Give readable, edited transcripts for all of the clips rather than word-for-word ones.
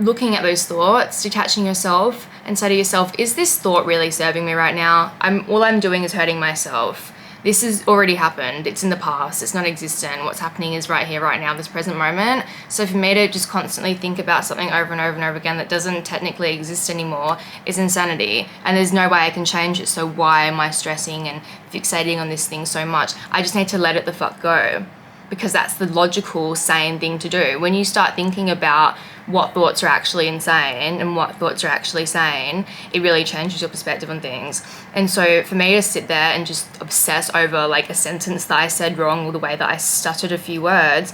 looking at those thoughts, detaching yourself and say to yourself, is this thought really serving me right now? All I'm doing is hurting myself. This has already happened. It's in the past. It's non-existent. What's happening is right here, right now, this present moment. So for me to just constantly think about something over and over and over again that doesn't technically exist anymore is insanity. And there's no way I can change it. So why am I stressing and fixating on this thing so much? I just need to let it the fuck go, because that's the logical, sane thing to do. When you start thinking about what thoughts are actually insane and what thoughts are actually sane, it really changes your perspective on things. And so for me to sit there and just obsess over like a sentence that I said wrong or the way that I stuttered a few words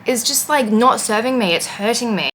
is just like not serving me, it's hurting me.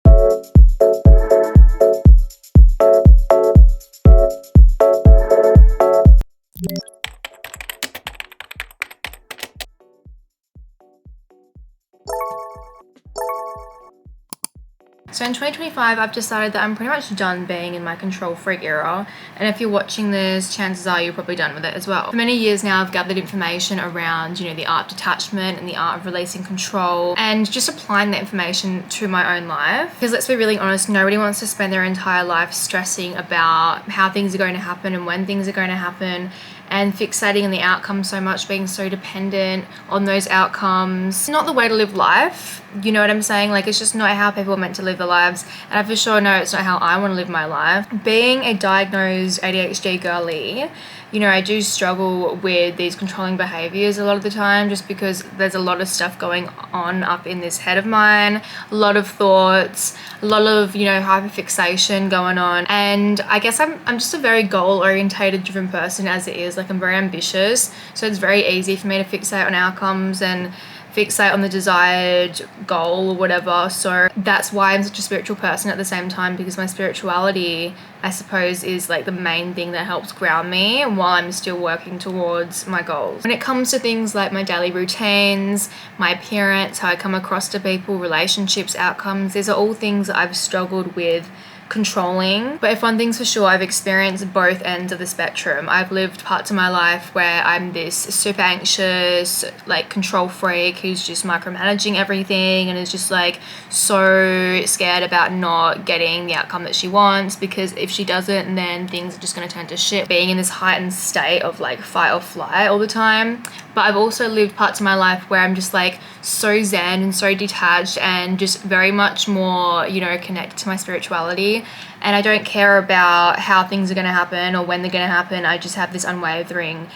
So in 2025, I've decided that I'm pretty much done being in my control freak era. And if you're watching this, chances are you're probably done with it as well. For many years now, I've gathered information around, the art of detachment and the art of releasing control and just applying that information to my own life. Because let's be really honest, nobody wants to spend their entire life stressing about how things are going to happen and when things are going to happen, and fixating on the outcome so much, being so dependent on those outcomes. It's not the way to live life. You know what I'm saying? Like, it's just not how people are meant to live their lives. And I for sure know it's not how I want to live my life. Being a diagnosed ADHD girly, I do struggle with these controlling behaviours a lot of the time, just because there's a lot of stuff going on up in this head of mine, a lot of thoughts, a lot of, hyperfixation going on. And I guess I'm just a very goal-orientated, driven person as it is. Like, I'm very ambitious, so it's very easy for me to fixate on outcomes and fixate on the desired goal or whatever. So that's why I'm such a spiritual person at the same time, because my spirituality, I suppose, is like the main thing that helps ground me while I'm still working towards my goals. When it comes to things like my daily routines, my appearance, how I come across to people, relationships, outcomes, these are all things that I've struggled with controlling. But if one thing's for sure, I've experienced both ends of the spectrum. I've lived parts of my life where I'm this super anxious, like control freak who's just micromanaging everything and is just like so scared about not getting the outcome that she wants, because if she doesn't, then things are just going to turn to shit. Being in this heightened state of like fight or flight all the time. But I've also lived parts of my life where I'm just like so zen and so detached and just very much more, connected to my spirituality. And I don't care about how things are going to happen or when they're going to happen. I just have this unwavering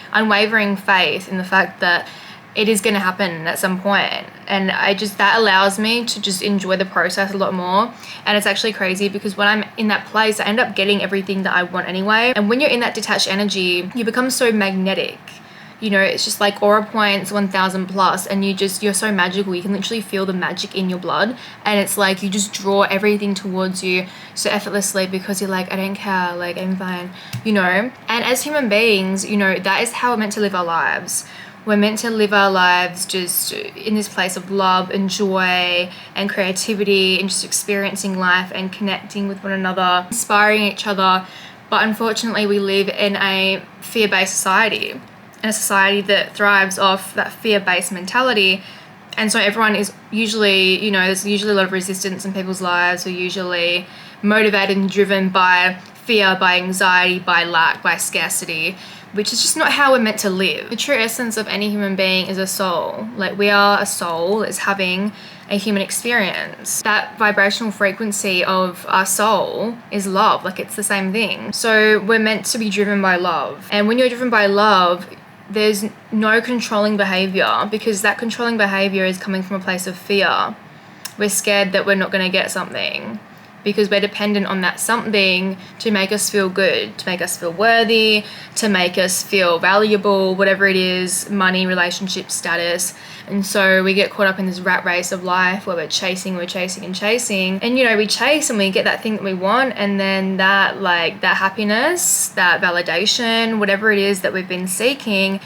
faith in the fact that it is going to happen at some point. And that allows me to just enjoy the process a lot more. And it's actually crazy because when I'm in that place, I end up getting everything that I want anyway. And when you're in that detached energy, you become so magnetic. It's just like aura points 1000 plus, and you're so magical. You can literally feel the magic in your blood, and it's like you just draw everything towards you so effortlessly because you're like, I don't care, like I'm fine, And as human beings, that is how we're meant to live our lives. We're meant to live our lives just in this place of love and joy and creativity and just experiencing life and connecting with one another, inspiring each other. But unfortunately, we live in a fear-based society. And a society that thrives off that fear-based mentality. And so everyone is usually, there's usually a lot of resistance in people's lives. We're usually motivated and driven by fear, by anxiety, by lack, by scarcity, which is just not how we're meant to live. The true essence of any human being is a soul. Like, we are a soul that's having a human experience. That vibrational frequency of our soul is love. Like, it's the same thing. So we're meant to be driven by love. And when you're driven by love, there's no controlling behavior, because that controlling behavior is coming from a place of fear. We're scared that we're not going to get something because we're dependent on that something to make us feel good, to make us feel worthy, to make us feel valuable, whatever it is, money, relationship, status. And so we get caught up in this rat race of life where we're chasing. And we chase and we get that thing that we want, and then that happiness, that validation, whatever it is that we've been seeking,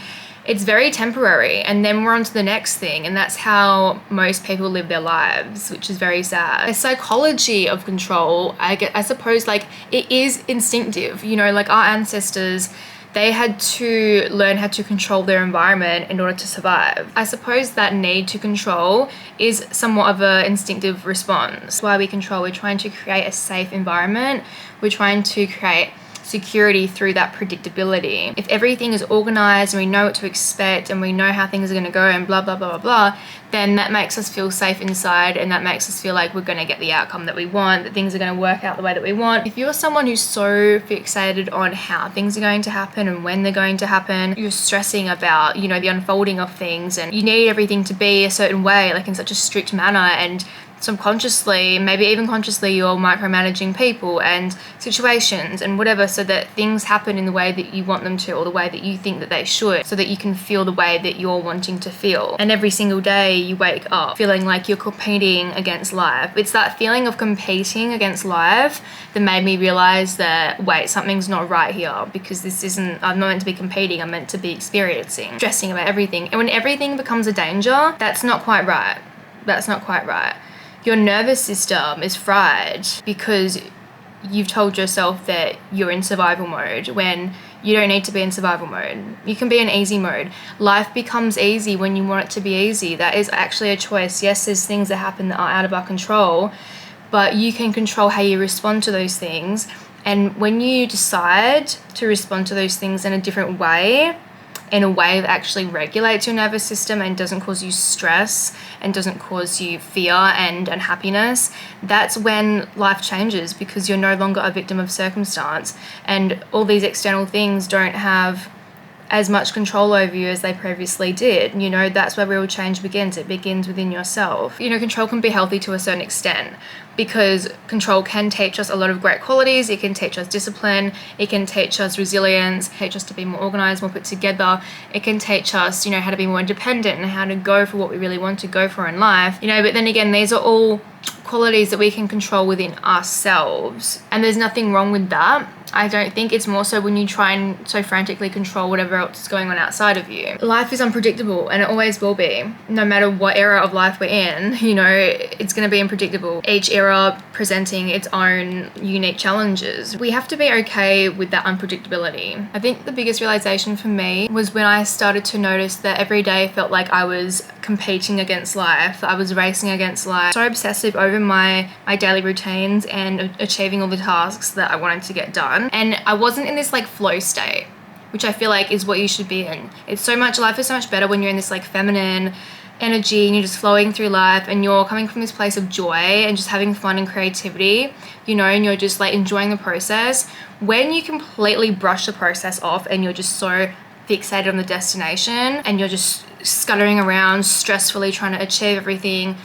it's very temporary, and then we're on to the next thing. And that's how most people live their lives, which is very sad. The psychology of control, I suppose, like, it is instinctive. Like, our ancestors, they had to learn how to control their environment in order to survive. I suppose that need to control is somewhat of an instinctive response. Why we control, we're trying to create a safe environment. We're trying to create security through that predictability. If everything is organized and we know what to expect and we know how things are going to go and blah blah blah blah blah, then that makes us feel safe inside, and that makes us feel like we're going to get the outcome that we want, that things are going to work out the way that we want. If you're someone who's so fixated on how things are going to happen and when they're going to happen, you're stressing about, you know, the unfolding of things, and you need everything to be a certain way, like in such a strict manner, and subconsciously, maybe even consciously, you're micromanaging people and situations and whatever, so that things happen in the way that you want them to, or the way that you think that they should, so that you can feel the way that you're wanting to feel. And every single day you wake up feeling like you're competing against life. It's that feeling of competing against life that made me realize that, wait, something's not right here, because this isn't, I'm not meant to be competing, I'm meant to be experiencing, stressing about everything. And when everything becomes a danger, that's not quite right. That's not quite right. Your nervous system is fried because you've told yourself that you're in survival mode when you don't need to be in survival mode. You can be in easy mode. Life becomes easy when you want it to be easy. That is actually a choice. Yes, there's things that happen that are out of our control, but you can control how you respond to those things. And when you decide to respond to those things in a different way, in a way that actually regulates your nervous system and doesn't cause you stress and doesn't cause you fear and unhappiness, that's when life changes, because you're no longer a victim of circumstance, and all these external things don't have as much control over you as they previously did. You know, that's where real change begins. It begins within yourself. You know, control can be healthy to a certain extent, because control can teach us a lot of great qualities. It can teach us discipline. It can teach us resilience, teach us to be more organized, more put together. It can teach us, you know, how to be more independent and how to go for what we really want to go for in life. You know, but then again, these are all qualities that we can control within ourselves, and there's nothing wrong with that. I don't think. It's more so when you try and so frantically control whatever else is going on outside of you. Life is unpredictable, and it always will be. No matter what era of life we're in, you know, it's going to be unpredictable. Each era presenting its own unique challenges. We have to be okay with that unpredictability. I think the biggest realization for me was when I started to notice that every day felt like I was competing against life. I was racing against life. So obsessive over my daily routines and achieving all the tasks that I wanted to get done. And I wasn't in this like flow state, which I feel like is what you should be in. It's so much, life is so much better when you're in this like feminine energy and you're just flowing through life and you're coming from this place of joy and just having fun and creativity, you know, and you're just like enjoying the process. When you completely brush the process off and you're just so fixated on the destination and you're just scuttering around stressfully trying to achieve everything,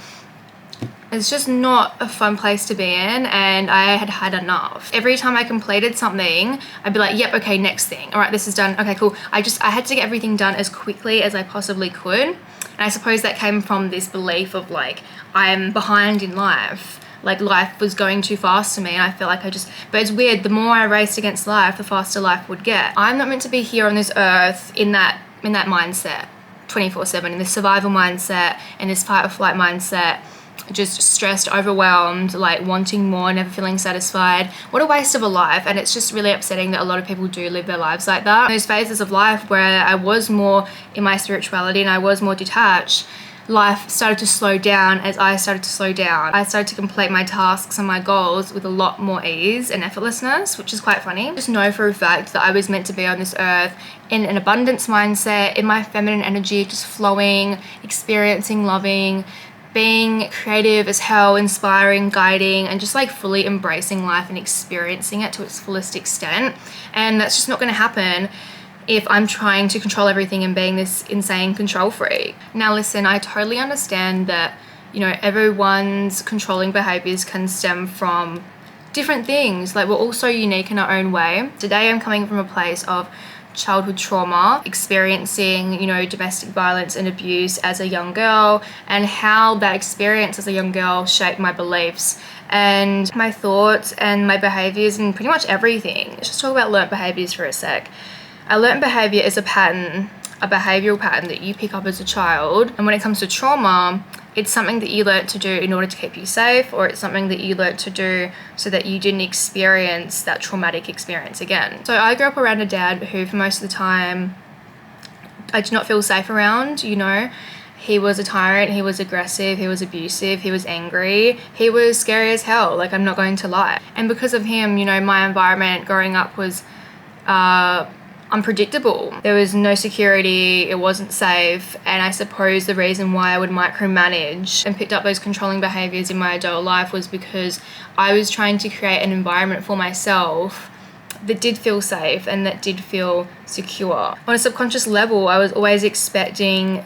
it's just not a fun place to be in, and I had had enough. Every time I completed something, I'd be like, yep, okay, next thing. All right, this is done. Okay, cool. I had to get everything done as quickly as I possibly could. And I suppose that came from this belief of like, I'm behind in life. Like life was going too fast to me, and I felt like but it's weird, the more I raced against life, the faster life would get. I'm not meant to be here on this earth in that mindset 24/7, in this survival mindset, in this fight or flight mindset, just stressed, overwhelmed, like wanting more, never feeling satisfied. What a waste of a life. And it's just really upsetting that a lot of people do live their lives like that. Those phases of life where I was more in my spirituality and I was more detached, life started to slow down as I started to slow down. I started to complete my tasks and my goals with a lot more ease and effortlessness, which is quite funny. Just know for a fact that I was meant to be on this earth in an abundance mindset, in my feminine energy, just flowing, experiencing, loving, being creative as hell, inspiring, guiding, and just like fully embracing life and experiencing it to its fullest extent. And that's just not going to happen if I'm trying to control everything and being this insane control freak. Now listen, I totally understand that, you know, everyone's controlling behaviors can stem from different things. Like, we're all so unique in our own way. Today I'm coming from a place of childhood trauma, experiencing, you know, domestic violence and abuse as a young girl, and how that experience as a young girl shaped my beliefs and my thoughts and my behaviors and pretty much everything. Let's just talk about learnt behaviors for a sec. A learnt behavior is a pattern, a behavioral pattern that you pick up as a child, and when it comes to trauma, it's something that you learnt to do in order to keep you safe, or it's something that you learnt to do so that you didn't experience that traumatic experience again. So I grew up around a dad who for most of the time I did not feel safe around, you know. He was a tyrant, he was aggressive, he was abusive, he was angry, he was scary as hell, like I'm not going to lie. And because of him, you know, my environment growing up was unpredictable. There was no security, it wasn't safe, and I suppose the reason why I would micromanage and picked up those controlling behaviours in my adult life was because I was trying to create an environment for myself that did feel safe and that did feel secure. On a subconscious level, I was always expecting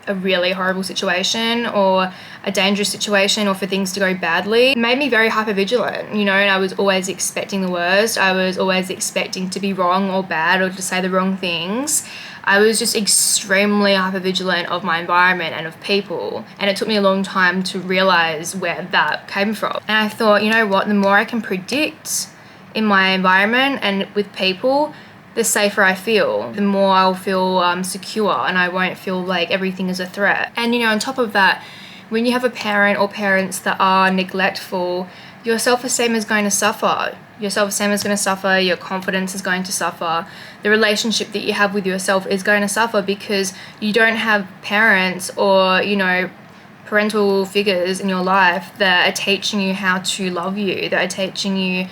a really horrible situation or a dangerous situation or for things to go badly. It made me very hypervigilant, you know, and I was always expecting the worst. I was always expecting to be wrong or bad or to say the wrong things. I was just extremely hypervigilant of my environment and of people, and it took me a long time to realize where that came from. And I thought, you know what, the more I can predict in my environment and with people, the safer I feel, the more I'll feel secure, and I won't feel like everything is a threat. And you know, on top of that, when you have a parent or parents that are neglectful, your self-esteem is going to suffer. Your self-esteem is going to suffer, your confidence is going to suffer, the relationship that you have with yourself is going to suffer because you don't have parents or, you know, parental figures in your life that are teaching you how to love you, that are teaching you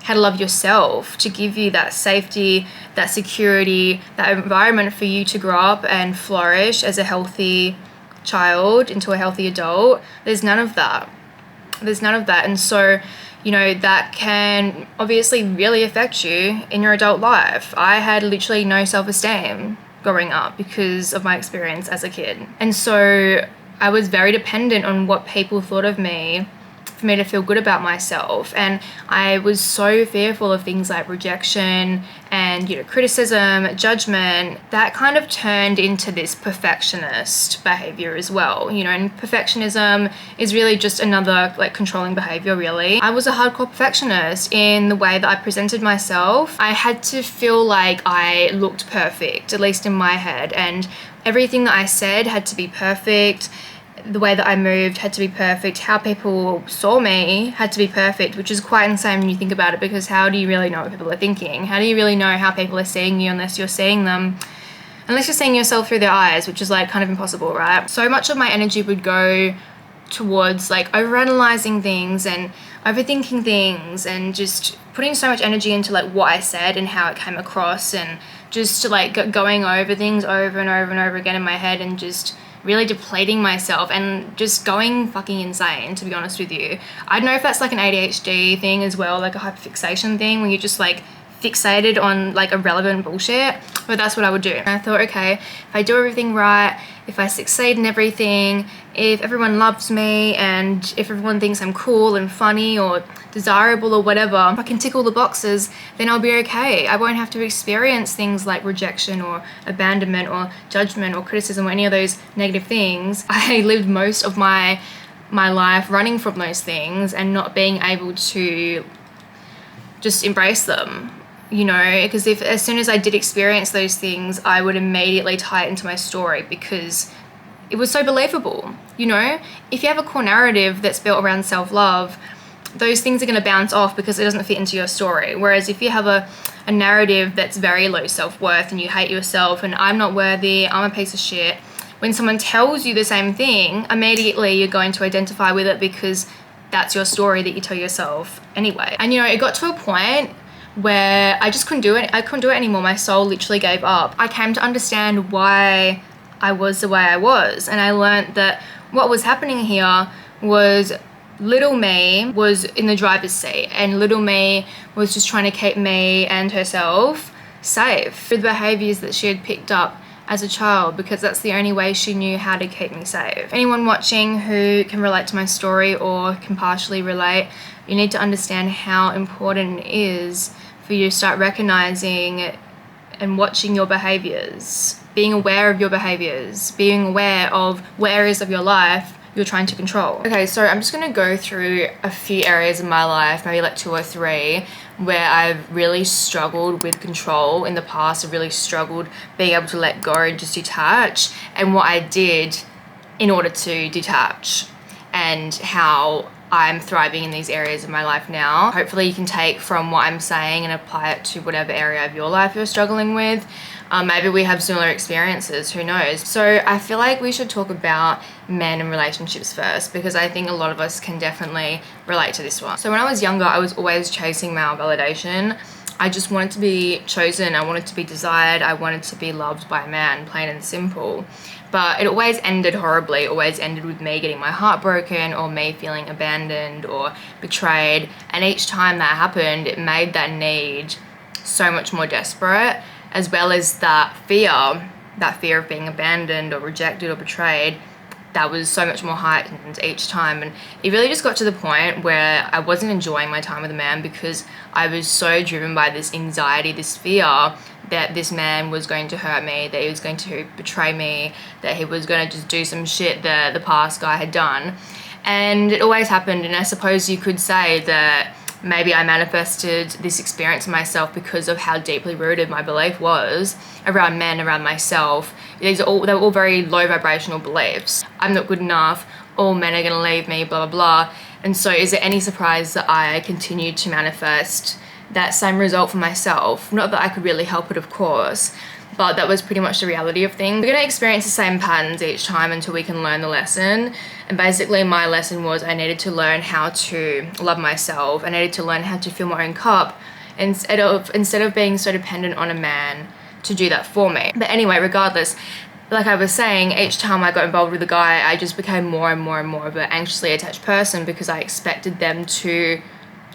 how to love yourself, to give you that safety, that security, that environment for you to grow up and flourish as a healthy child into a healthy adult. There's none of that. And so, you know, that can obviously really affect you in your adult life. I had literally no self-esteem growing up because of my experience as a kid. And so I was very dependent on what people thought of me for me to feel good about myself, and I was so fearful of things like rejection and, you know, criticism, judgment. That kind of turned into this perfectionist behavior as well, you know, and perfectionism is really just another like controlling behavior really. I was a hardcore perfectionist in the way that I presented myself. I had to feel like I looked perfect, at least in my head, and everything that I said had to be perfect. The way that I moved had to be perfect. How people saw me had to be perfect, which is quite insane when you think about it, because how do you really know what people are thinking? How do you really know how people are seeing you unless you're seeing yourself through their eyes, which is like kind of impossible, right? So much of my energy would go towards like overanalyzing things and overthinking things and just putting so much energy into like what I said and how it came across, and just like going over things over and over and over again in my head, and just really depleting myself and just going fucking insane, to be honest with you. I don't know if that's like an ADHD thing as well, like a hyperfixation thing where you're just like fixated on like irrelevant bullshit, but that's what I would do. And I thought, okay, if I do everything right, if I succeed in everything, if everyone loves me, and if everyone thinks I'm cool and funny or desirable or whatever, if I can tick all the boxes, then I'll be okay. I won't have to experience things like rejection or abandonment or judgment or criticism or any of those negative things. I lived most of my life running from those things and not being able to just embrace them, you know, because if as soon as I did experience those things, I would immediately tie it into my story because it was so believable, you know. If you have a core narrative that's built around self-love, those things are going to bounce off because it doesn't fit into your story. Whereas if you have a narrative that's very low self-worth and you hate yourself and I'm not worthy, I'm a piece of shit, when someone tells you the same thing, immediately you're going to identify with it because that's your story that you tell yourself anyway. And you know, it got to a point where I just couldn't do it. I couldn't do it anymore. My soul literally gave up. I came to understand why I was the way I was, and I learned that what was happening here was little me was in the driver's seat, and little me was just trying to keep me and herself safe with behaviours that she had picked up as a child, because that's the only way she knew how to keep me safe. Anyone watching who can relate to my story or can partially relate, you need to understand how important it is for you to start recognizing and watching your behaviors, being aware of your behaviors, being aware of what areas of your life you're trying to control. Okay, so I'm just gonna go through a few areas in my life, maybe like 2 or 3, where I've really struggled with control in the past. I've really struggled being able to let go and just detach, and what I did in order to detach, and how I'm thriving in these areas of my life now. Hopefully you can take from what I'm saying and apply it to whatever area of your life you're struggling with. Maybe we have similar experiences, who knows? So I feel like we should talk about men and relationships first, because I think a lot of us can definitely relate to this one. So when I was younger, I was always chasing male validation. I just wanted to be chosen, I wanted to be desired, I wanted to be loved by a man, plain and simple. But it always ended horribly, always ended with me getting my heart broken, or me feeling abandoned or betrayed. And each time that happened, it made that need so much more desperate, as well as that fear of being abandoned or rejected or betrayed, that was so much more heightened each time. And it really just got to the point where I wasn't enjoying my time with a man, because I was so driven by this anxiety, this fear that this man was going to hurt me, that he was going to betray me, that he was going to just do some shit that the past guy had done. And it always happened. And I suppose you could say that maybe I manifested this experience in myself because of how deeply rooted my belief was around men, around myself. They were all very low vibrational beliefs. I'm not good enough, all men are gonna leave me, blah, blah, blah. And so is it any surprise that I continued to manifest that same result for myself? Not that I could really help it, of course, but that was pretty much the reality of things. We're gonna experience the same patterns each time until we can learn the lesson. And basically my lesson was I needed to learn how to love myself. I needed to learn how to fill my own cup instead of being so dependent on a man to do that for me. But anyway, regardless, like I was saying, each time I got involved with a guy, I just became more and more and more of an anxiously attached person, because I expected them to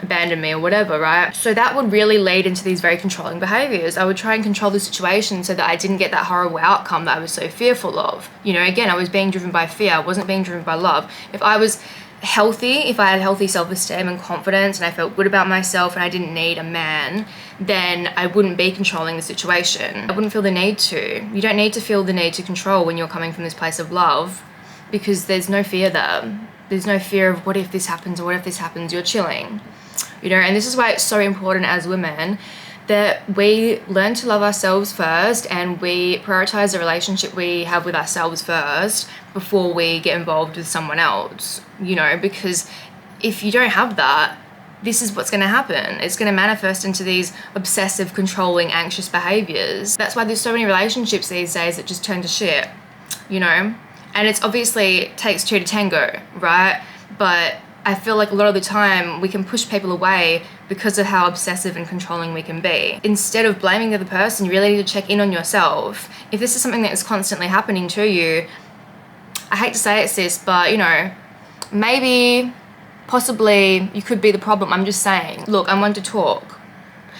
abandon me or whatever, right? So that would really lead into these very controlling behaviors. I would try and control the situation so that I didn't get that horrible outcome that I was so fearful of. You know, again, I was being driven by fear. I wasn't being driven by love. If I was healthy, if I had healthy self-esteem and confidence, and I felt good about myself and I didn't need a man, then I wouldn't be controlling the situation. I wouldn't feel the need to. You don't need to feel the need to control when you're coming from this place of love, because there's no fear there. There's no fear of what if this happens or what if this happens. You're chilling. You know, and this is why it's so important as women that we learn to love ourselves first, and we prioritize the relationship we have with ourselves first before we get involved with someone else, you know, because if you don't have that, this is what's going to happen. It's going to manifest into these obsessive, controlling, anxious behaviors. That's why there's so many relationships these days that just turn to shit, you know, and it's obviously takes two to tango, right? But I feel like a lot of the time we can push people away because of how obsessive and controlling we can be. Instead of blaming the other person, you really need to check in on yourself. If this is something that is constantly happening to you, I hate to say it, sis, but you know, maybe, possibly, you could be the problem. I'm just saying. Look, I'm one to talk.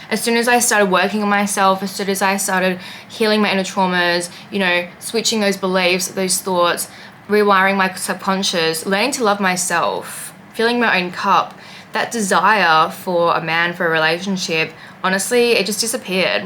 As soon as I started working on myself, as soon as I started healing my inner traumas, you know, switching those beliefs, those thoughts, rewiring my subconscious, learning to love myself, filling my own cup, that desire for a man, for a relationship, honestly, it just disappeared,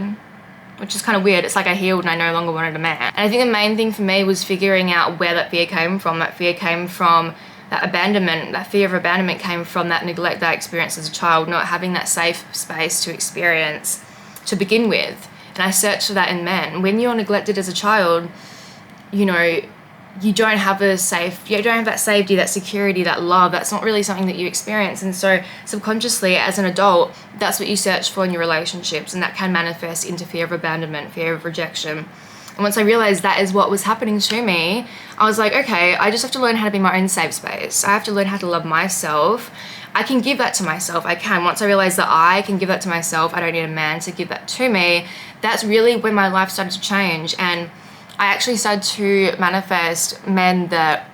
which is kind of weird. It's like I healed and I no longer wanted a man. And I think the main thing for me was figuring out where that fear came from. That fear came from that abandonment. That fear of abandonment came from that neglect that I experienced as a child, not having that safe space to experience to begin with. And I searched for that in men. When you're neglected as a child, you know, you don't have that safety, that security, that love. That's not really something that you experience. And so subconsciously as an adult, that's what you search for in your relationships, and that can manifest into fear of abandonment, fear of rejection. And once I realized that is what was happening to me, I was like, okay, I just have to learn how to be my own safe space. I have to learn how to love myself. I can give that to myself. I can. Once I realized that I can give that to myself, I don't need a man to give that to me, that's really when my life started to change. And I actually started to manifest men that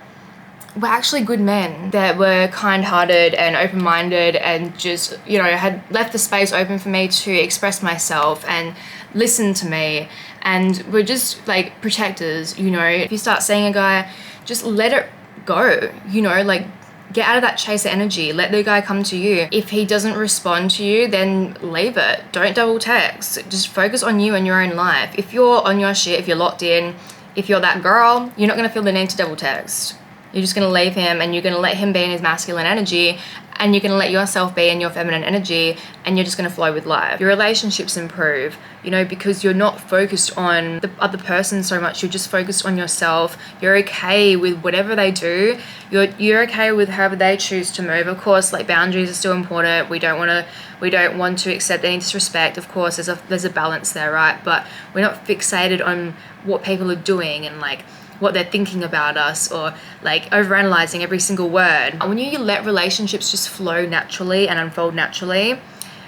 were actually good men, that were kind-hearted and open-minded, and just, you know, had left the space open for me to express myself and listen to me, and were just like protectors, you know. If you start seeing a guy, just let it go, you know, like get out of that chaser energy. Let the guy come to you. If he doesn't respond to you, then leave it. Don't double text. Just focus on you and your own life. If you're on your shit, if you're locked in, if you're that girl, you're not gonna feel the need to double text. You're just going to leave him and you're going to let him be in his masculine energy, and you're going to let yourself be in your feminine energy, and you're just going to flow with life. Your relationships improve, you know, because you're not focused on the other person so much. You're just focused on yourself. You're okay with whatever they do. You're okay with however they choose to move. Of course, like, boundaries are still important. We don't want to accept any disrespect. Of course, there's a balance there, right? But we're not fixated on what people are doing and like what they're thinking about us, or like overanalyzing every single word. When you let relationships just flow naturally and unfold naturally,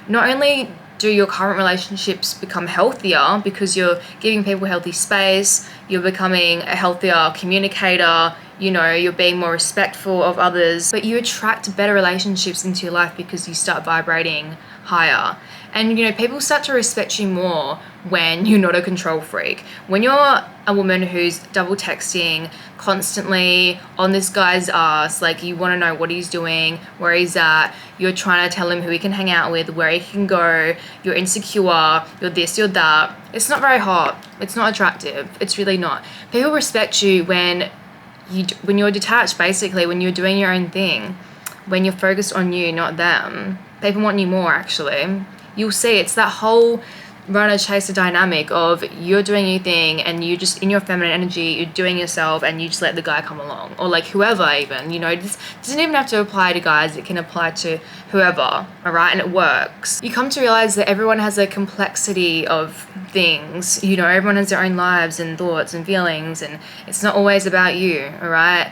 not only do your current relationships become healthier because you're giving people healthy space, you're becoming a healthier communicator, you know, you're being more respectful of others, but you attract better relationships into your life because you start vibrating higher. And, you know, people start to respect you more when you're not a control freak. When you're a woman who's double texting, constantly on this guy's ass, like, you want to know what he's doing, where he's at, you're trying to tell him who he can hang out with, where he can go, you're insecure, you're this, you're that. It's not very hot. It's not attractive. It's really not. People respect you when you're detached, basically, when you're doing your own thing, when you're focused on you, not them. People want you more, actually. You'll see it's that whole runner chaser dynamic of you're doing your thing and you just in your feminine energy, you're doing yourself, and you just let the guy come along, or like whoever. Even, you know, this doesn't even have to apply to guys. It can apply to whoever, all right? And it works. You come to realize that everyone has a complexity of things, you know, everyone has their own lives and thoughts and feelings, and it's not always about you, all right?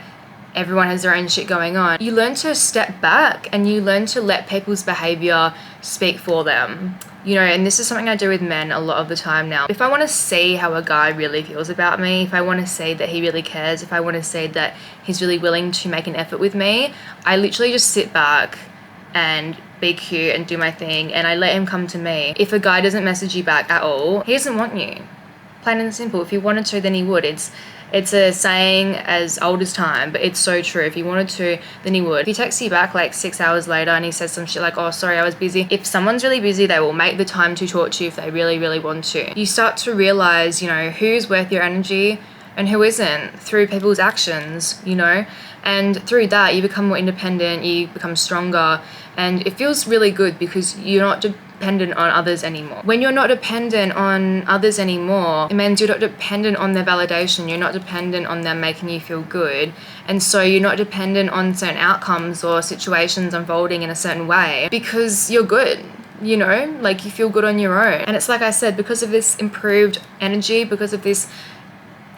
Everyone has their own shit going on. You learn to step back and you learn to let people's behavior speak for them. You know, and this is something I do with men a lot of the time now. If I want to see how a guy really feels about me, if I want to see that he really cares, if I want to see that he's really willing to make an effort with me, I literally just sit back and be cute and do my thing, and I let him come to me. If a guy doesn't message you back at all, he doesn't want you. Plain and simple. If he wanted to, then he would. It's a saying as old as time, but it's so true. If he wanted to, then he would. If he texts you back like 6 hours later and he says some shit like, oh, sorry, I was busy. If someone's really busy, they will make the time to talk to you if they really, really want to. You start to realize, you know, who's worth your energy and who isn't through people's actions, you know? And through that, you become more independent, you become stronger, and it feels really good because you're not dependent on others anymore. When you're not dependent on others anymore, it means you're not dependent on their validation, you're not dependent on them making you feel good, and so you're not dependent on certain outcomes or situations unfolding in a certain way because you're good. You know, like, you feel good on your own. And it's like I said, because of this improved energy, because of this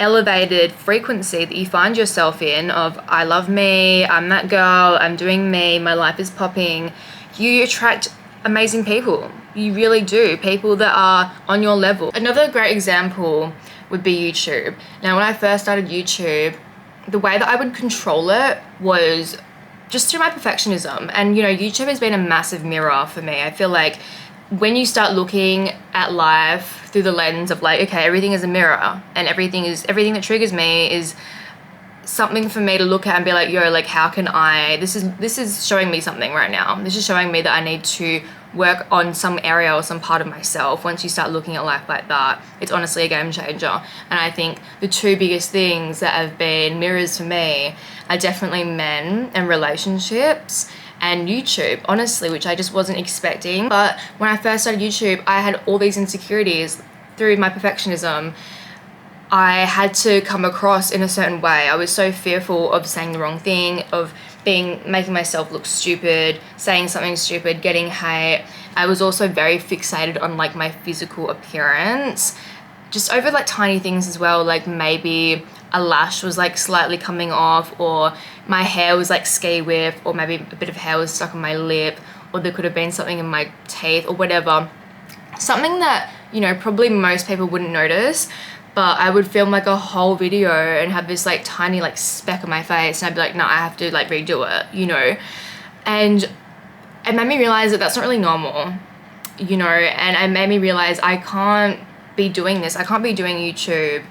elevated frequency that you find yourself in of I love me, I'm that girl, I'm doing me, my life is popping, you attract amazing people. You really do. People that are on your level. Another great example would be YouTube. Now, when I first started YouTube, the way that I would control it was just through my perfectionism. And, you know, YouTube has been a massive mirror for me. I feel like when you start looking at life through the lens of like, okay, everything is a mirror, and everything that triggers me is something for me to look at and be like, yo, like, how can this is showing me something right now. This is showing me that I need to work on some area or some part of myself. Once you start looking at life like that, it's honestly a game changer. And I think the two biggest things that have been mirrors for me are definitely men and relationships, and YouTube, honestly, which I just wasn't expecting. But when I first started YouTube, I had all these insecurities through my perfectionism. I had to come across in a certain way. I was so fearful of saying the wrong thing, of making myself look stupid, saying something stupid, getting hate. I was also very fixated on like my physical appearance, just over like tiny things as well, like maybe a lash was like slightly coming off, or my hair was like ski whip, or maybe a bit of hair was stuck on my lip, or there could have been something in my teeth or whatever. Something that, you know, probably most people wouldn't notice, but I would film like a whole video and have this like tiny like speck on my face, and I'd be like, no, I have to like redo it, you know? And it made me realize that that's not really normal, you know? And it made me realize I can't be doing this. I can't be doing YouTube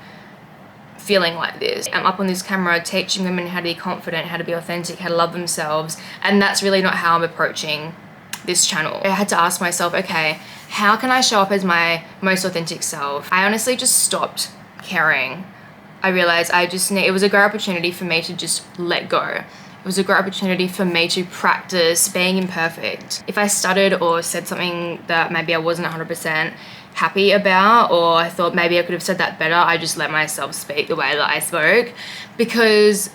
feeling like this. I'm up on this camera teaching women how to be confident, how to be authentic, how to love themselves, and that's really not how I'm approaching this channel. I had to ask myself, okay, how can I show up as my most authentic self? I honestly just stopped caring I realized it was a great opportunity for me to just let go. It was a great opportunity for me to practice being imperfect. If I stuttered or said something that maybe I wasn't 100% happy about, or I thought maybe I could have said that better, I just let myself speak the way that I spoke, because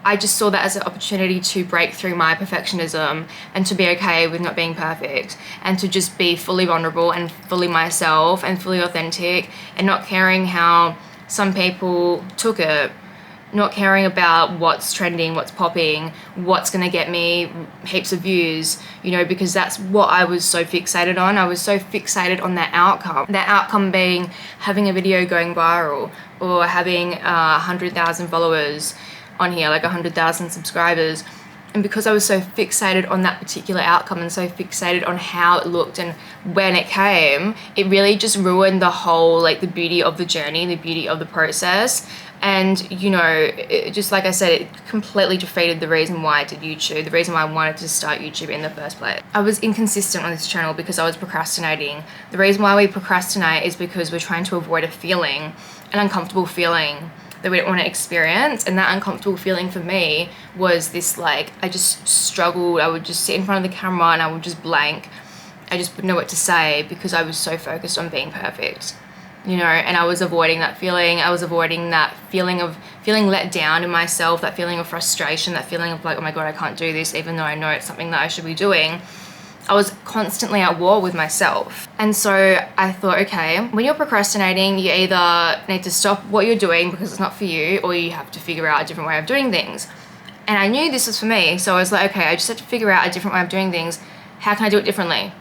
I just saw that as an opportunity to break through my perfectionism and to be okay with not being perfect, and to just be fully vulnerable and fully myself and fully authentic, and not caring how some people took it, not caring about what's trending, what's popping, what's gonna get me heaps of views, you know, because that's what I was so fixated on. I was so fixated on that outcome being having a video going viral, or having 100,000 followers on here, like 100,000 subscribers. And because I was so fixated on that particular outcome and so fixated on how it looked and when it came, it really just ruined the whole, like, the beauty of the journey, the beauty of the process. And, you know, just like I said, it completely defeated the reason why I did YouTube, the reason why I wanted to start YouTube in the first place. I was inconsistent on this channel because I was procrastinating. The reason why we procrastinate is because we're trying to avoid a feeling, an uncomfortable feeling that we don't want to experience. And that uncomfortable feeling for me was this, like, I just struggled. I would just sit in front of the camera and I would just blank. I just wouldn't know what to say because I was so focused on being perfect, you know, and I was avoiding that feeling. I was avoiding that feeling of feeling let down in myself, that feeling of frustration, that feeling of like, oh my God, I can't do this, even though I know it's something that I should be doing. I was constantly at war with myself. And so I thought, okay, when you're procrastinating, you either need to stop what you're doing because it's not for you, or you have to figure out a different way of doing things. And I knew this was for me, so I was like, okay, I just have to figure out a different way of doing things. How can I do it differently?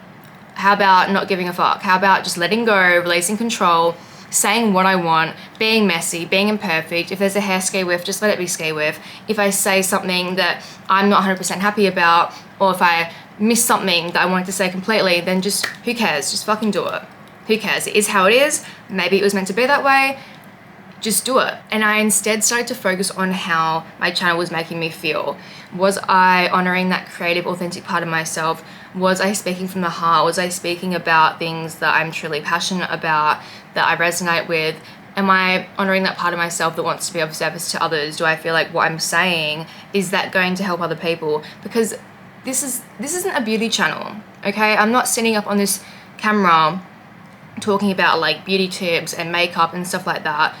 How about not giving a fuck? How about just letting go, releasing control, saying what I want, being messy, being imperfect. If there's a hair ski whiff, just let it be ski whiff. If I say something that I'm not 100% happy about, or if I miss something that I wanted to say completely, then just, who cares? Just fucking do it. Who cares? It is how it is. Maybe it was meant to be that way. Just do it. And I instead started to focus on how my channel was making me feel. Was I honoring that creative, authentic part of myself? Was I speaking from the heart? Was I speaking about things that I'm truly passionate about, that I resonate with? Am I honoring that part of myself that wants to be of service to others? Do I feel like what I'm saying, is that going to help other people? Because this isn't a beauty channel, okay? I'm not sitting up on this camera talking about like beauty tips and makeup and stuff like that.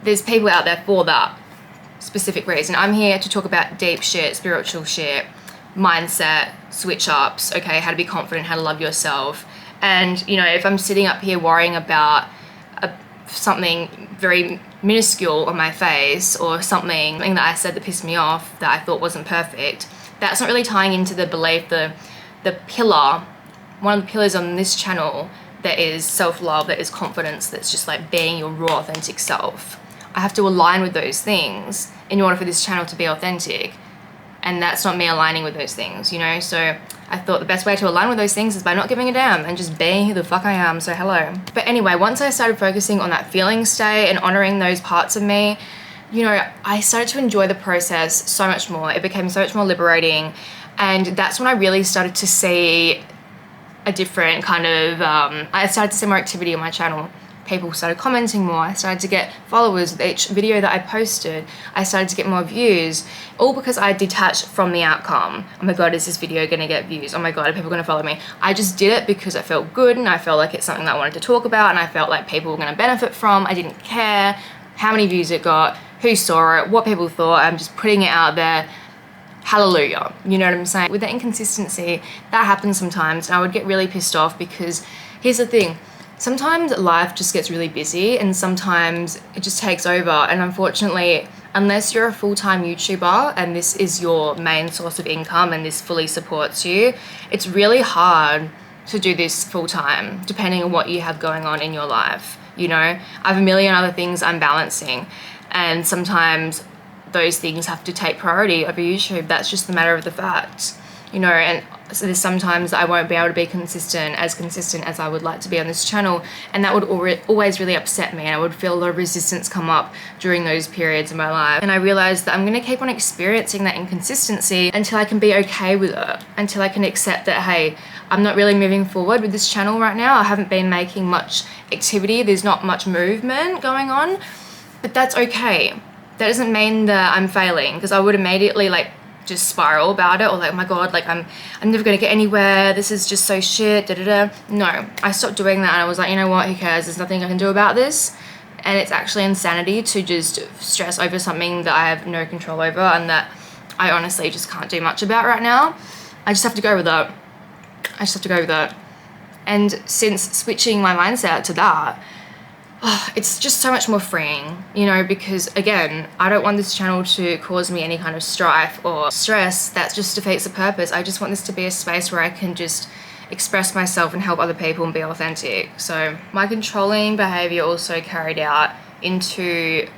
There's people out there for that specific reason. I'm here to talk about deep shit, spiritual shit, mindset, switch ups, okay, how to be confident, how to love yourself. And, you know, if I'm sitting up here worrying about something very minuscule on my face, or something that I said that pissed me off that I thought wasn't perfect, that's not really tying into the belief, the pillar, one of the pillars on this channel, that is self-love, that is confidence, that's just like being your raw, authentic self. I have to align with those things in order for this channel to be authentic. And that's not me aligning with those things, you know? So I thought the best way to align with those things is by not giving a damn and just being who the fuck I am, so hello. But anyway, once I started focusing on that feeling state and honoring those parts of me, you know, I started to enjoy the process so much more. It became so much more liberating. And that's when I really started to see a different kind of, I started to see more activity on my channel. People started commenting more. I started to get followers with each video that I posted. I started to get more views, all because I detached from the outcome. Oh my God, is this video gonna get views? Oh my God, are people gonna follow me? I just did it because it felt good, and I felt like it's something that I wanted to talk about, and I felt like people were gonna benefit from. I didn't care how many views it got, who saw it, what people thought. I'm just putting it out there. Hallelujah. You know what I'm saying? With the inconsistency, that happens sometimes, and I would get really pissed off because here's the thing. Sometimes life just gets really busy, and sometimes it just takes over. And unfortunately, unless you're a full-time YouTuber and this is your main source of income and this fully supports you, it's really hard to do this full-time, depending on what you have going on in your life. You know, I have a million other things I'm balancing, and sometimes those things have to take priority over YouTube. That's just the matter of the fact, you know. And so there's sometimes I won't be able to be consistent as I would like to be on this channel, and that would always really upset me, and I would feel a lot of resistance come up during those periods in my life. And I realized that I'm going to keep on experiencing that inconsistency until I can be okay with it, until I can accept that, hey, I'm not really moving forward with this channel right now. I haven't been making much activity. There's not much movement going on. But that's okay. That doesn't mean that I'm failing, because I would immediately like just spiral about it, or like, oh my god, like I'm never gonna get anywhere, this is just so shit, da da da. No, I stopped doing that and I was like, you know what, who cares, there's nothing I can do about this. And it's actually insanity to just stress over something that I have no control over and that I honestly just can't do much about right now. I just have to go with it. I just have to go with it. And since switching my mindset to that, it's just so much more freeing, you know, because again, I don't want this channel to cause me any kind of strife or stress. That just defeats the purpose. I just want this to be a space where I can just express myself and help other people and be authentic. So my controlling behavior also carried out into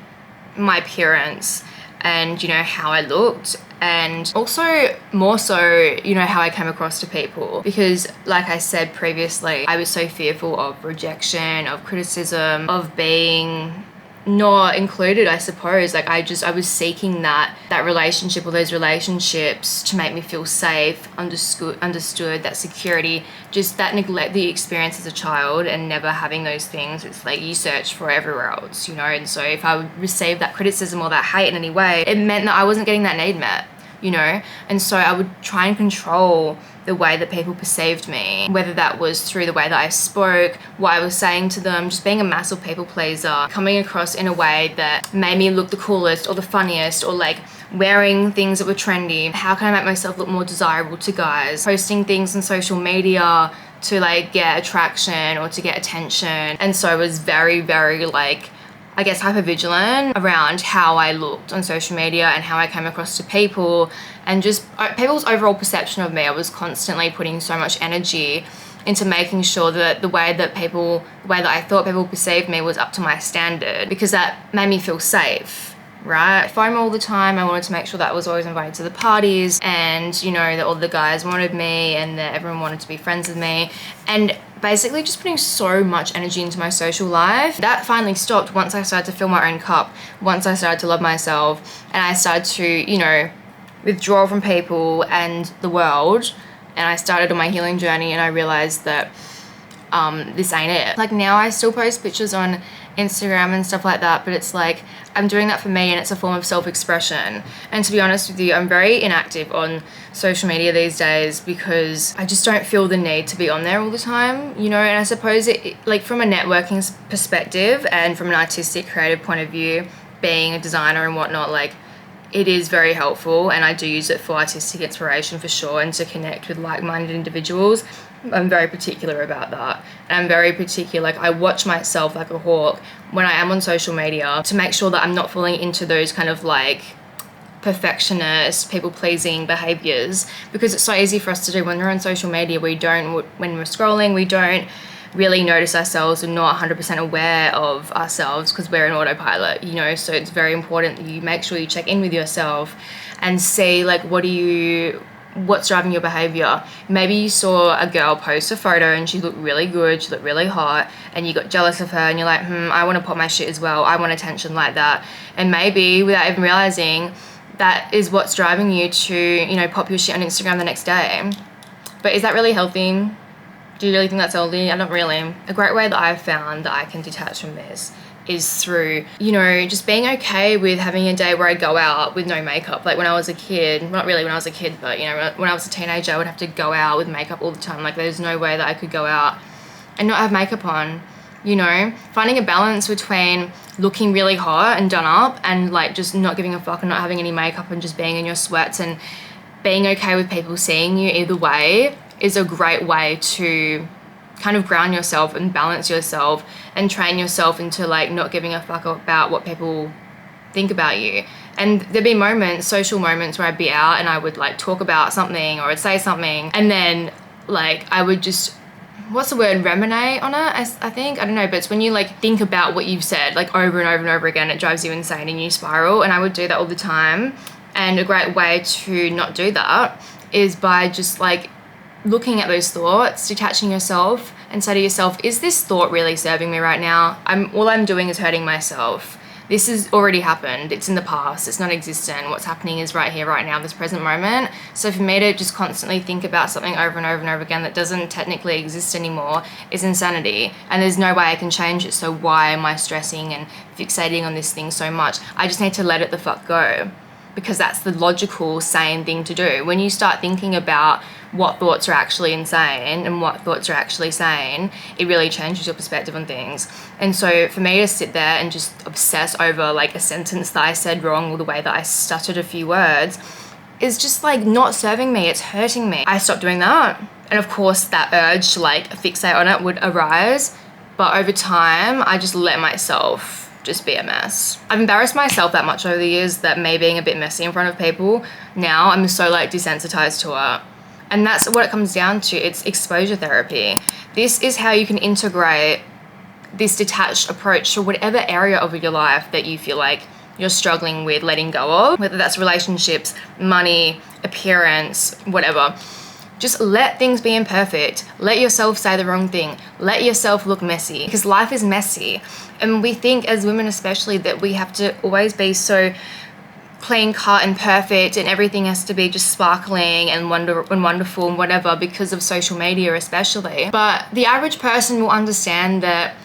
my appearance and, you know, how I looked, and also more so, you know, how I came across to people. Because like I said previously, I was so fearful of rejection, of criticism, of being not included, I suppose. Like I was seeking that relationship or those relationships to make me feel safe, understood, that security, just that neglect the experience as a child and never having those things. It's like you search for everywhere else, you know. And so if I would receive that criticism or that hate in any way, it meant that I wasn't getting that need met, you know. And so I would try and control the way that people perceived me, whether that was through the way that I spoke, what I was saying to them, just being a massive people pleaser, coming across in a way that made me look the coolest or the funniest, or like wearing things that were trendy. How can I make myself look more desirable to guys? Posting things on social media to like get attraction or to get attention. And so I was very, very like, I guess, hyper-vigilant around how I looked on social media and how I came across to people, and just people's overall perception of me. I was constantly putting so much energy into making sure that the way that I thought people perceived me was up to my standard, because that made me feel safe, right? FOMO all the time. I wanted to make sure that I was always invited to the parties, and, you know, that all the guys wanted me and that everyone wanted to be friends with me, and basically just putting so much energy into my social life. That finally stopped once I started to fill my own cup, once I started to love myself, and I started to, you know, withdraw from people and the world, and I started on my healing journey, and I realized that this ain't it. Like now I still post pictures on Instagram and stuff like that, but it's like I'm doing that for me and it's a form of self-expression. And to be honest with you, I'm very inactive on social media these days because I just don't feel the need to be on there all the time, you know. And I suppose it like from a networking perspective and from an artistic creative point of view, being a designer and whatnot, like it is very helpful, and I do use it for artistic inspiration for sure, and to connect with like-minded individuals. I'm very particular about that, and I'm very particular, like I watch myself like a hawk when I am on social media to make sure that I'm not falling into those kind of like perfectionist, people-pleasing behaviors, because it's so easy for us to do when we're on social media. When we're scrolling, we don't really notice ourselves. We're not 100% aware of ourselves because we're in autopilot, you know. So it's very important that you make sure you check in with yourself and see like what's driving your behavior. Maybe you saw a girl post a photo and she looked really good, she looked really hot, and you got jealous of her and you're like, I want to pop my shit as well, I want attention like that. And maybe without even realizing, that is what's driving you to, you know, pop your shit on Instagram the next day. But is that really healthy? Do you really think that's healthy? I don't really. A great way that I've found that I can detach from this is through, you know, just being okay with having a day where I go out with no makeup. Like when I was a kid, not really when I was a kid, but you know, when I was a teenager, I would have to go out with makeup all the time. Like there's no way that I could go out and not have makeup on, you know. Finding a balance between looking really hot and done up and like just not giving a fuck and not having any makeup and just being in your sweats and being okay with people seeing you either way is a great way to kind of ground yourself and balance yourself and train yourself into like not giving a fuck about what people think about you. And there'd be moments, social moments, where I'd be out and I would like talk about something or I'd say something, and then like I would just, what's the word, ruminate on it, I think, I don't know, but it's when you like think about what you've said like over and over and over again, it drives you insane and you spiral. And I would do that all the time. And a great way to not do that is by just like looking at those thoughts, detaching yourself, and say to yourself, is this thought really serving me right now? All I'm doing is hurting myself. This has already happened. It's in the past. It's non-existent. What's happening is right here, right now, this present moment. So for me to just constantly think about something over and over and over again that doesn't technically exist anymore is insanity. And there's no way I can change it. So why am I stressing and fixating on this thing so much? I just need to let it the fuck go, because that's the logical, sane thing to do. When you start thinking about what thoughts are actually insane and what thoughts are actually sane, it really changes your perspective on things. And so for me to sit there and just obsess over like a sentence that I said wrong or the way that I stuttered a few words is just like not serving me. It's hurting me. I stopped doing that. And of course that urge to like fixate on it would arise. But over time, I just let myself just be a mess. I've embarrassed myself that much over the years that me being a bit messy in front of people, now I'm so like desensitized to it. And that's what it comes down to. It's exposure therapy. This is how you can integrate this detached approach to whatever area of your life that you feel like you're struggling with letting go of, whether that's relationships, money, appearance, whatever. Just let things be imperfect. Let yourself say the wrong thing. Let yourself look messy, because life is messy. And we think as women especially that we have to always be so clean cut and perfect and everything has to be just sparkling and wonderful and whatever because of social media especially. But the average person will understand that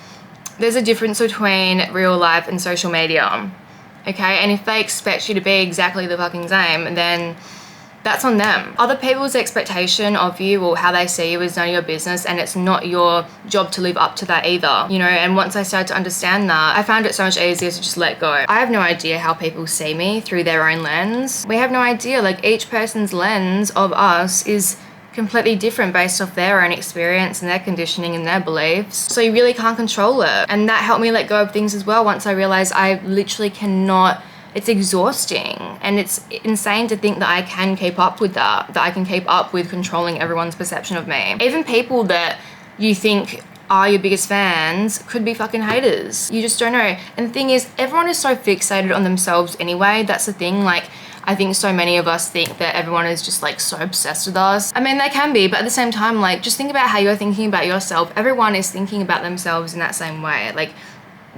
there's a difference between real life and social media, okay? And if they expect you to be exactly the fucking same, then that's on them. Other people's expectation of you or how they see you is none of your business, and it's not your job to live up to that either, you know? And once I started to understand that, I found it so much easier to just let go. I have no idea how people see me through their own lens. We have no idea. Like, each person's lens of us is completely different based off their own experience and their conditioning and their beliefs. So you really can't control it. And that helped me let go of things as well once I realized I literally cannot. It's exhausting, and it's insane to think that I can keep up with that I can keep up with controlling everyone's perception of me. Even people that you think are your biggest fans could be fucking haters. You just don't know. And the thing is, everyone is so fixated on themselves anyway. That's the thing. Like, I think so many of us think that everyone is just like so obsessed with us. I mean, they can be, but at the same time, like, just think about how you're thinking about yourself. Everyone is thinking about themselves in that same way. Like,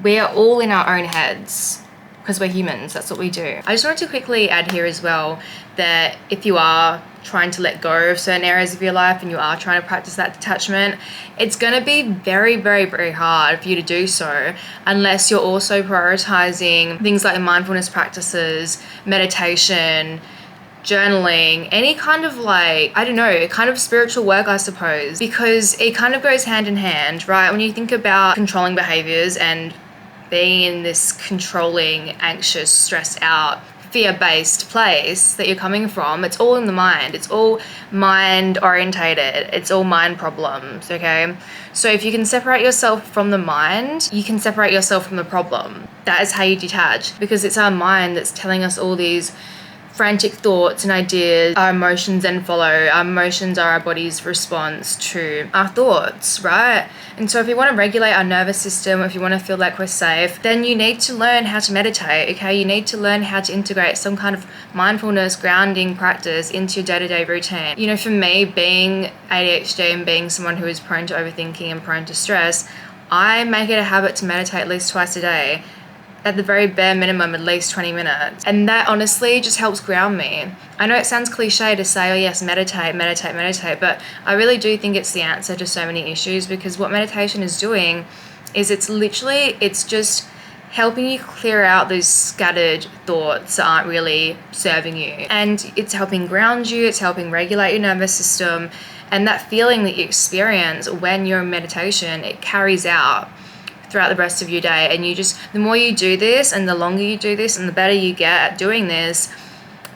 we are all in our own heads, because we're humans. That's what we do. I just wanted to quickly add here as well that if you are trying to let go of certain areas of your life and you are trying to practice that detachment, it's going to be very, very, very hard for you to do so unless you're also prioritizing things like mindfulness practices, meditation, journaling, any kind of like, I don't know, kind of spiritual work, I suppose, because it kind of goes hand in hand, right? When you think about controlling behaviors and being in this controlling, anxious, stressed out, fear-based place that you're coming from, it's all in the mind. It's all mind-orientated. It's all mind problems, okay? So if you can separate yourself from the mind, you can separate yourself from the problem. That is how you detach, because it's our mind that's telling us all these frantic thoughts and ideas. Our emotions then follow. Our emotions are our body's response to our thoughts, right? And so if you want to regulate our nervous system, if you want to feel like we're safe, then you need to learn how to meditate, okay? You need to learn how to integrate some kind of mindfulness, grounding practice into your day-to-day routine. You know, for me, being ADHD and being someone who is prone to overthinking and prone to stress, I make it a habit to meditate at least twice a day. At the very bare minimum, at least 20 minutes. And that honestly just helps ground me. I know it sounds cliche to say, oh yes, meditate, but I really do think it's the answer to so many issues, because what meditation is doing is it's just helping you clear out those scattered thoughts that aren't really serving you. And it's helping ground you, it's helping regulate your nervous system, and that feeling that you experience when you're in meditation, it carries out throughout the rest of your day. And the more you do this and the longer you do this and the better you get at doing this,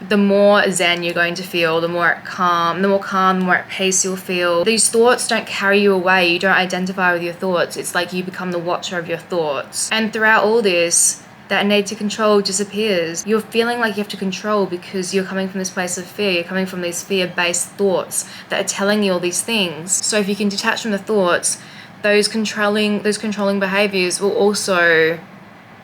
the more zen you're going to feel, the more calm, the more at peace you'll feel. These thoughts don't carry you away. You don't identify with your thoughts. It's like you become the watcher of your thoughts. And throughout all this, that need to control disappears. You're feeling like you have to control because you're coming from this place of fear. You're coming from these fear-based thoughts that are telling you all these things. So if you can detach from the thoughts, those controlling behaviors will also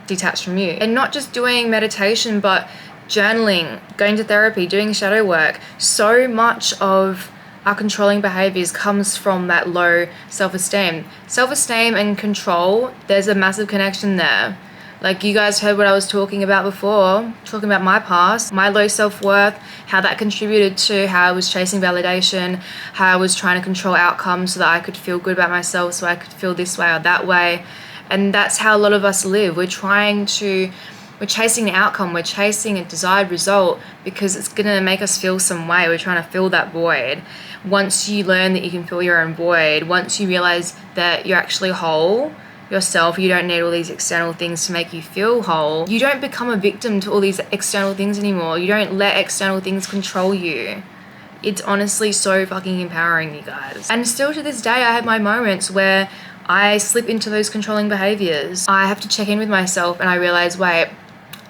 detach from you. And not just doing meditation, but journaling, going to therapy, doing shadow work. So much of our controlling behaviors comes from that low self-esteem. Self-esteem and control, there's a massive connection there. Like, you guys heard what I was talking about before, talking about my past, my low self-worth, how that contributed to how I was chasing validation, how I was trying to control outcomes so that I could feel good about myself, so I could feel this way or that way. And that's how a lot of us live. We're chasing an outcome, we're chasing a desired result because it's gonna make us feel some way. We're trying to fill that void. Once you learn that you can fill your own void, once you realize that you're actually whole yourself, you don't need all these external things to make you feel whole. You don't become a victim to all these external things anymore. You don't let external things control you. It's honestly so fucking empowering, you guys. And still to this day, I have my moments where I slip into those controlling behaviors. I have to check in with myself and I realize, wait,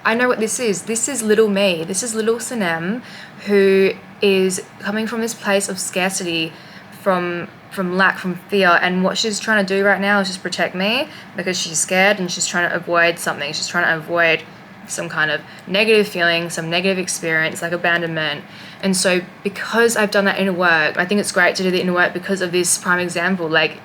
I know what this is. This is little me. This is little Sanem, who is coming from this place of scarcity, from lack, from fear, and what she's trying to do right now is just protect me because she's scared and she's trying to avoid something. She's trying to avoid some kind of negative feeling, some negative experience like abandonment. And so because I've done that inner work, I think it's great to do the inner work because of this prime example. Like,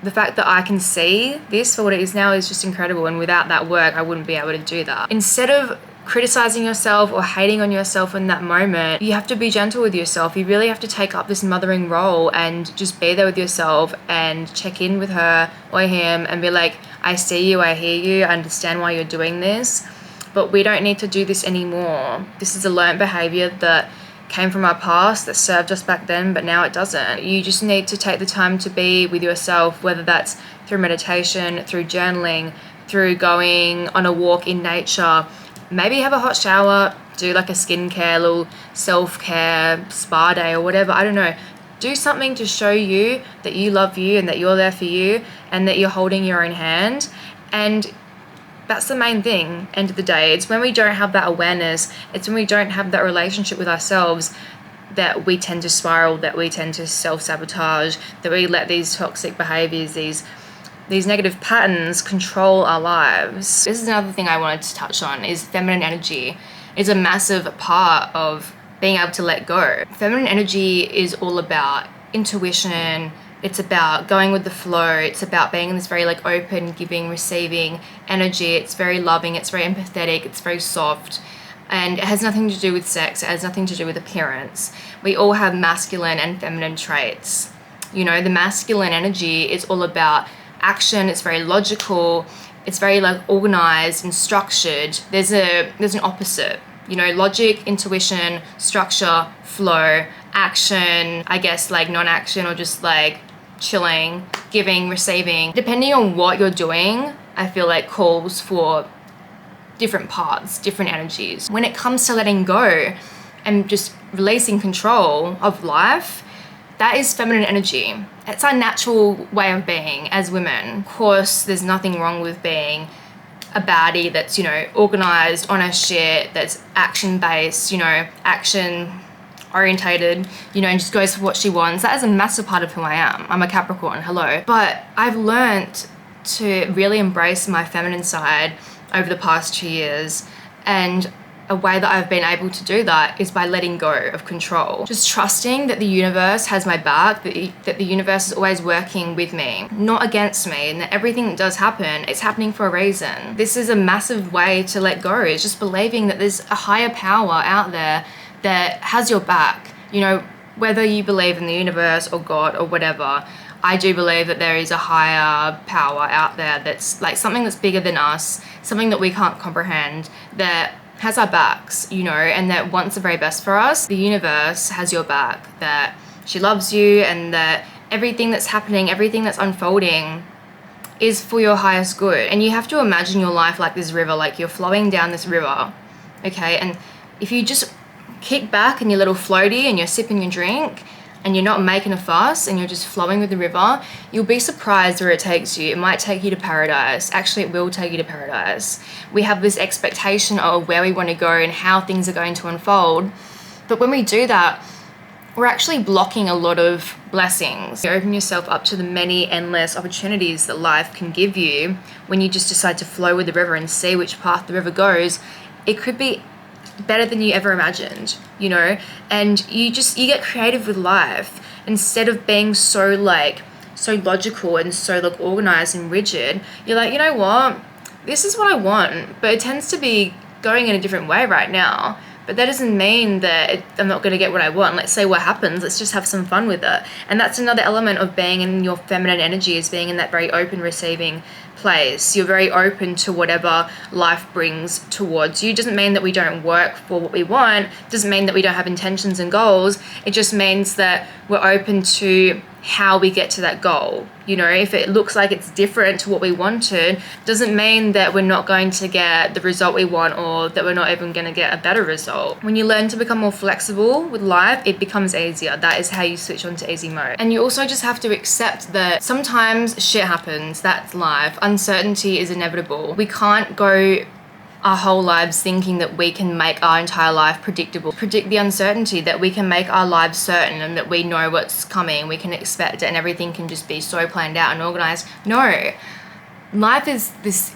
the fact that I can see this for what it is now is just incredible, and without that work I wouldn't be able to do that. Instead of criticizing yourself or hating on yourself in that moment, you have to be gentle with yourself. You really have to take up this mothering role and just be there with yourself and check in with her or him and be like, I see you, I hear you, I understand why you're doing this, but we don't need to do this anymore. This is a learned behavior that came from our past that served us back then, but now it doesn't. You just need to take the time to be with yourself, whether that's through meditation, through journaling, through going on a walk in nature. Maybe have a hot shower, do like a skincare, little self-care spa day or whatever, I don't know. Do something to show you that you love you and that you're there for you and that you're holding your own hand. And that's the main thing, end of the day. It's when we don't have that awareness, it's when we don't have that relationship with ourselves that we tend to spiral, that we tend to self-sabotage, that we let these toxic behaviors, these negative patterns control our lives. This is another thing I wanted to touch on, is feminine energy is a massive part of being able to let go. Feminine energy is all about intuition. It's about going with the flow. It's about being in this very like open, giving, receiving energy. It's very loving. It's very empathetic. It's very soft. And it has nothing to do with sex. It has nothing to do with appearance. We all have masculine and feminine traits. You know, the masculine energy is all about action. It's very logical. It's very like organized and structured. There's an opposite. You know, logic, intuition, structure, flow, action, I guess like non-action or just like chilling, giving, receiving. Depending on what you're doing, I feel like calls for different parts, different energies. When it comes to letting go and just releasing control of life, that is feminine energy. It's our natural way of being as women. Of course, there's nothing wrong with being a baddie that's, you know, organized, on her shit, that's action-based, you know, action orientated, you know, and just goes for what she wants. That is a massive part of who I am. I'm a Capricorn, hello. But I've learnt to really embrace my feminine side over the past 2 years, and a way that I've been able to do that is by letting go of control. Just trusting that the universe has my back, that the universe is always working with me, not against me, and that everything that does happen, it's happening for a reason. This is a massive way to let go. It's just believing that there's a higher power out there that has your back. You know, whether you believe in the universe or God or whatever, I do believe that there is a higher power out there that's like something that's bigger than us, something that we can't comprehend, that has our backs, you know, and that wants the very best for us. The universe has your back, that she loves you, and that everything that's happening, everything that's unfolding is for your highest good. And you have to imagine your life like this river, like you're flowing down this river, okay? And if you just kick back in your little floaty and you're sipping your drink and you're not making a fuss and you're just flowing with the river, you'll be surprised where it takes you. It might take you to paradise. Actually, it will take you to paradise. We have this expectation of where we want to go and how things are going to unfold. But when we do that, we're actually blocking a lot of blessings. You open yourself up to the many endless opportunities that life can give you when you just decide to flow with the river and see which path the river goes. It could be better than you ever imagined, you know, and you get creative with life. Instead of being so logical and so like organized and rigid, you're like, you know what, this is what I want, but it tends to be going in a different way right now. But that doesn't mean that I'm not going to get what I want. Let's say what happens. Let's just have some fun with it. And that's another element of being in your feminine energy, is being in that very open receiving place. You're very open to whatever life brings towards you. It doesn't mean that we don't work for what we want. It doesn't mean that we don't have intentions and goals. It just means that we're open to how we get to that goal. You know, if it looks like it's different to what we wanted, doesn't mean that we're not going to get the result we want, or that we're not even going to get a better result. When you learn to become more flexible with life, it becomes easier. That is how you switch on to easy mode. And you also just have to accept that sometimes shit happens. That's life. Uncertainty is inevitable. We can't go our whole lives thinking that we can make our entire life predictable, predict the uncertainty, that we can make our lives certain and that we know what's coming, we can expect it, and everything can just be so planned out and organized. No, life is this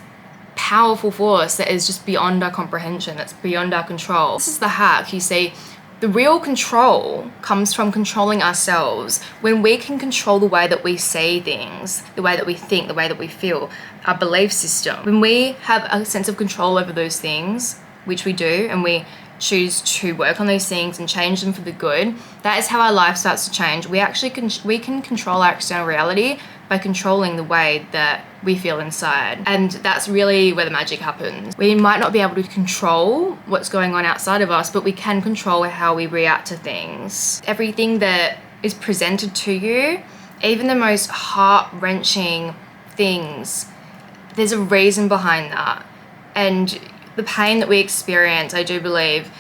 powerful force that is just beyond our comprehension, that's beyond our control. This is the hack, you see. The real control comes from controlling ourselves. When we can control the way that we see things, the way that we think, the way that we feel, our belief system, when we have a sense of control over those things, which we do, and we choose to work on those things and change them for the good, that is how our life starts to change. We can control our external reality by controlling the way that we feel inside. And that's really where the magic happens. We might not be able to control what's going on outside of us, but we can control how we react to things. Everything that is presented to you, even the most heart-wrenching things, there's a reason behind that. And the pain that we experience, I do believe,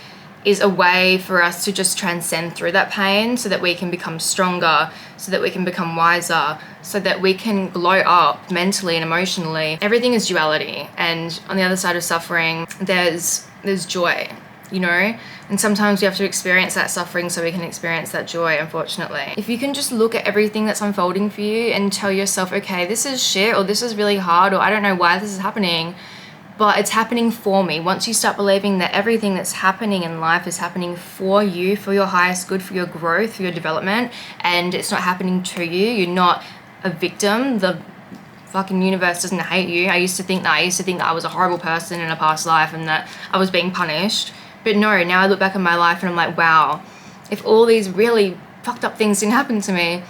is a way for us to just transcend through that pain, so that we can become stronger, so that we can become wiser, so that we can glow up mentally and emotionally. Everything is duality, and on the other side of suffering, there's joy, you know? And sometimes we have to experience that suffering so we can experience that joy, unfortunately. If you can just look at everything that's unfolding for you and tell yourself, okay, this is shit, or this is really hard, or I don't know why this is happening, but it's happening for me. Once you start believing that everything that's happening in life is happening for you, for your highest good, for your growth, for your development, and it's not happening to you, you're not a victim, the fucking universe doesn't hate you. I used to think that I was a horrible person in a past life and that I was being punished. But no, now I look back in my life and I'm like, wow, if all these really fucked up things didn't happen to me,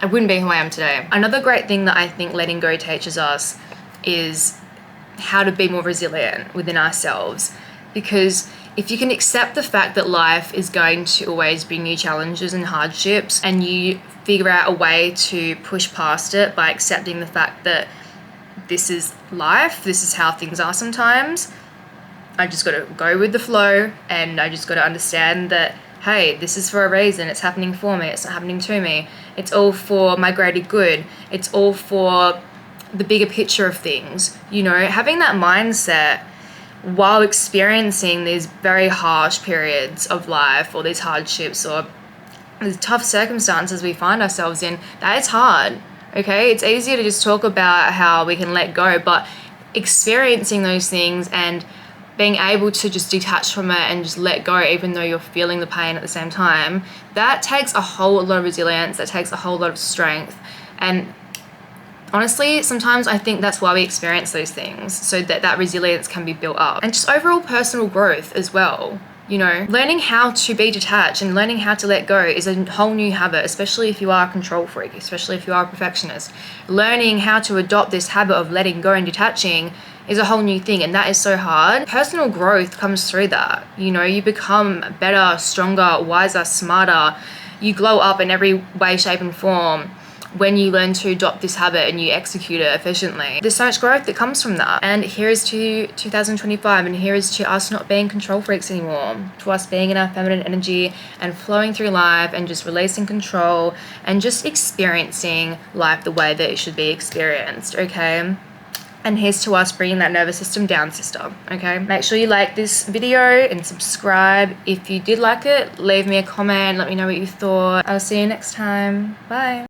I wouldn't be who I am today. Another great thing that I think letting go teaches us is how to be more resilient within ourselves. Because if you can accept the fact that life is going to always bring you challenges and hardships, and you figure out a way to push past it by accepting the fact that this is life, this is how things are sometimes, I just got to go with the flow, and I just got to understand that, hey, this is for a reason. It's happening for me. It's not happening to me. It's all for my greater good. It's all for the bigger picture of things. You know, having that mindset while experiencing these very harsh periods of life, or these hardships, or these tough circumstances we find ourselves in, that is hard. Okay, it's easier to just talk about how we can let go, but experiencing those things and being able to just detach from it and just let go, even though you're feeling the pain at the same time, that takes a whole lot of resilience, that takes a whole lot of strength. And honestly, sometimes I think that's why we experience those things, so that that resilience can be built up. And just overall personal growth as well. You know, learning how to be detached and learning how to let go is a whole new habit, especially if you are a control freak, especially if you are a perfectionist. Learning how to adopt this habit of letting go and detaching is a whole new thing, and that is so hard. Personal growth comes through that. You know, you become better, stronger, wiser, smarter. You glow up in every way, shape, and form when you learn to adopt this habit and you execute it efficiently. There's so much growth that comes from that. And here's to 2025, and here is to us not being control freaks anymore, to us being in our feminine energy and flowing through life and just releasing control and just experiencing life the way that it should be experienced, okay? And here's to us bringing that nervous system down, sister, okay? Make sure you like this video and subscribe. If you did like it, leave me a comment, let me know what you thought. I'll see you next time. Bye.